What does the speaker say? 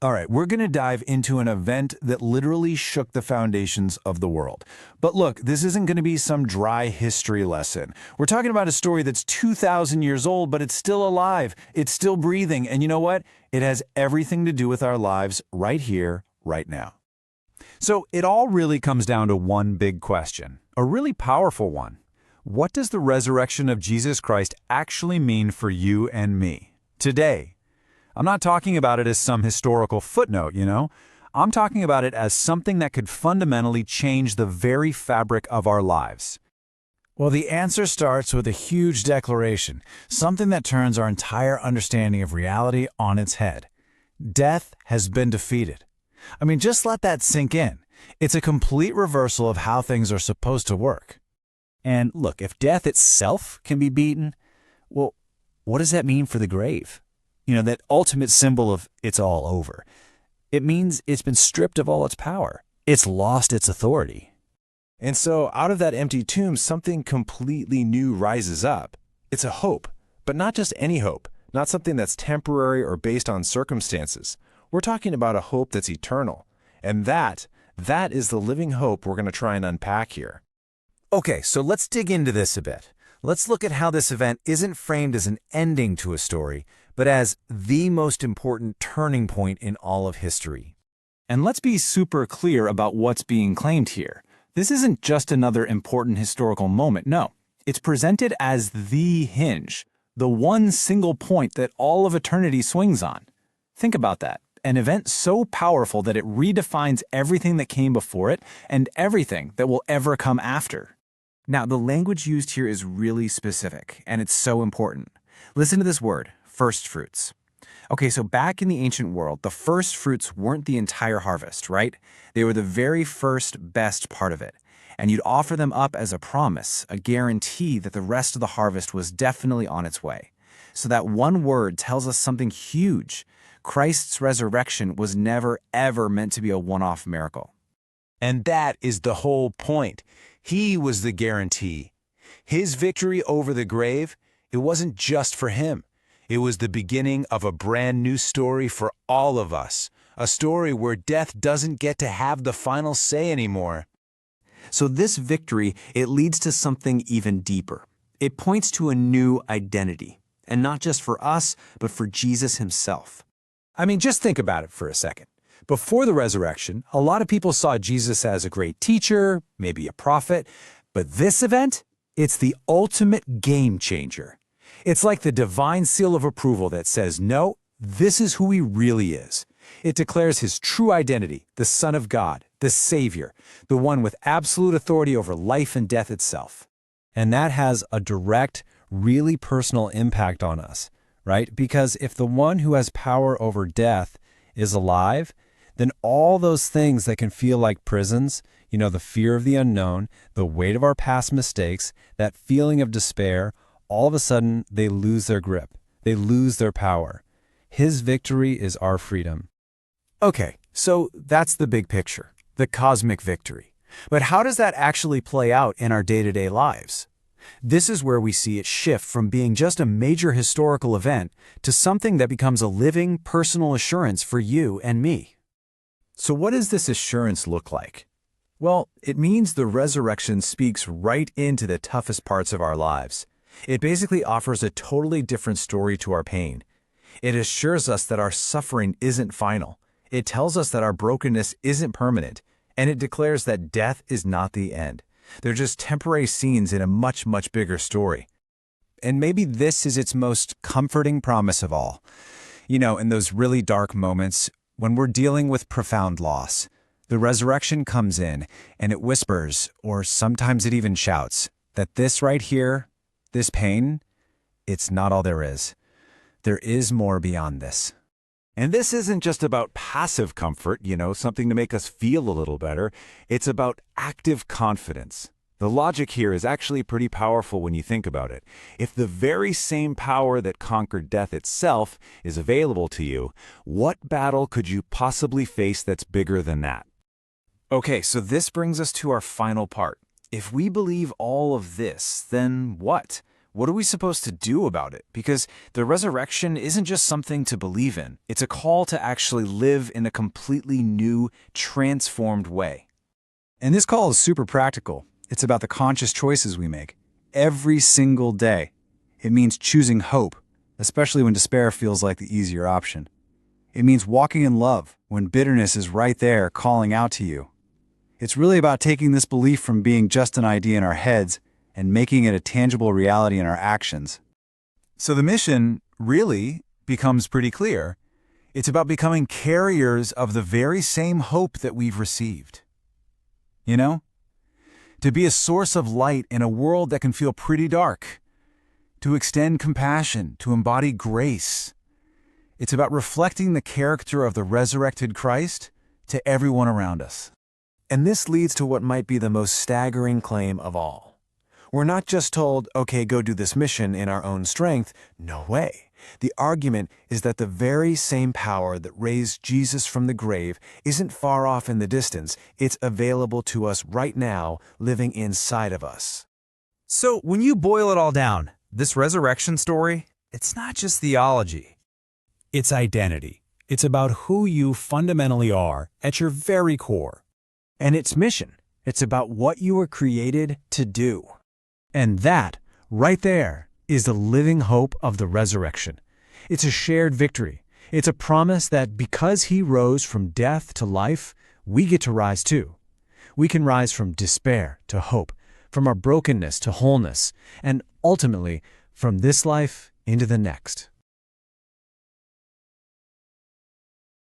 All right, we're going to dive into an event that literally shook the foundations of the world. But look, this isn't going to be some dry history lesson. We're talking about a story that's 2,000 years old, but it's still alive. It's still breathing. And you know what? It has everything to do with our lives right here, right now. So it all really comes down to one big question, a really powerful one. What does the resurrection of Jesus Christ actually mean for you and me today? I'm not talking about it as some historical footnote, I'm talking about it as something that could fundamentally change the very fabric of our lives. Well, the answer starts with a huge declaration, something that turns our entire understanding of reality on its head. Death has been defeated. I mean, just let that sink in. It's a complete reversal of how things are supposed to work. And look, if death itself can be beaten, well, what does that mean for the grave? That ultimate symbol of it's all over. It means it's been stripped of all its power. It's lost its authority. And so out of that empty tomb, something completely new rises up. It's a hope, but not just any hope, not something that's temporary or based on circumstances. We're talking about a hope that's eternal. And that is the living hope we're going to try and unpack here. Okay, so let's dig into this a bit. Let's look at how this event isn't framed as an ending to a story, but as the most important turning point in all of history. And let's be super clear about what's being claimed here. This isn't just another important historical moment, no. It's presented as the hinge, the one single point that all of eternity swings on. Think about that. An event so powerful that it redefines everything that came before it and everything that will ever come after. Now, the language used here is really specific, and it's so important. Listen to this word, first fruits. Okay, so back in the ancient world, the first fruits weren't the entire harvest, right? They were the very first best part of it. And you'd offer them up as a promise, a guarantee that the rest of the harvest was definitely on its way. So that one word tells us something huge. Christ's resurrection was never, ever meant to be a one-off miracle. And that is the whole point. He was the guarantee. His victory over the grave, it wasn't just for him. It was the beginning of a brand new story for all of us. A story where death doesn't get to have the final say anymore. So this victory, it leads to something even deeper. It points to a new identity. And not just for us, but for Jesus himself. I mean, just think about it for a second. Before the resurrection, a lot of people saw Jesus as a great teacher, maybe a prophet. But this event, it's the ultimate game changer. It's like the divine seal of approval that says, no, this is who he really is. It declares his true identity, the Son of God, the Savior, the one with absolute authority over life and death itself. And that has a direct, really personal impact on us, right? Because if the one who has power over death is alive, then all those things that can feel like prisons, the fear of the unknown, the weight of our past mistakes, that feeling of despair, all of a sudden they lose their grip. They lose their power. His victory is our freedom. Okay, so that's the big picture, the cosmic victory. But how does that actually play out in our day-to-day lives? This is where we see it shift from being just a major historical event to something that becomes a living, personal assurance for you and me. So what does this assurance look like? Well, it means the resurrection speaks right into the toughest parts of our lives. It basically offers a totally different story to our pain. It assures us that our suffering isn't final. It tells us that our brokenness isn't permanent, and it declares that death is not the end. They're just temporary scenes in a much, much bigger story. And maybe this is its most comforting promise of all. In those really dark moments, when we're dealing with profound loss, the resurrection comes in and it whispers, or sometimes it even shouts, that this right here, this pain, it's not all there is. There is more beyond this. And this isn't just about passive comfort, something to make us feel a little better. It's about active confidence. The logic here is actually pretty powerful when you think about it. If the very same power that conquered death itself is available to you, what battle could you possibly face that's bigger than that? Okay, so this brings us to our final part. If we believe all of this, then what? what are we supposed to do about it? Because the resurrection isn't just something to believe in. It's a call to actually live in a completely new, transformed way. And this call is super practical. It's about the conscious choices we make every single day. It means choosing hope, especially when despair feels like the easier option. It means walking in love when bitterness is right there calling out to you. It's really about taking this belief from being just an idea in our heads and making it a tangible reality in our actions. So the mission really becomes pretty clear. It's about becoming carriers of the very same hope that we've received. You know? To be a source of light in a world that can feel pretty dark. To extend compassion, to embody grace. It's about reflecting the character of the resurrected Christ to everyone around us. And this leads to what might be the most staggering claim of all. We're not just told, okay, go do this mission in our own strength. No way. The argument is that the very same power that raised Jesus from the grave isn't far off in the distance. It's available to us right now, living inside of us. So when you boil it all down, this resurrection story, it's not just theology. It's identity. It's about who you fundamentally are at your very core. And it's mission. It's about what you were created to do. And that, right there, is the living hope of the resurrection. It's a shared victory. It's a promise that because he rose from death to life, we get to rise too. We can rise from despair to hope, from our brokenness to wholeness, and ultimately, from this life into the next.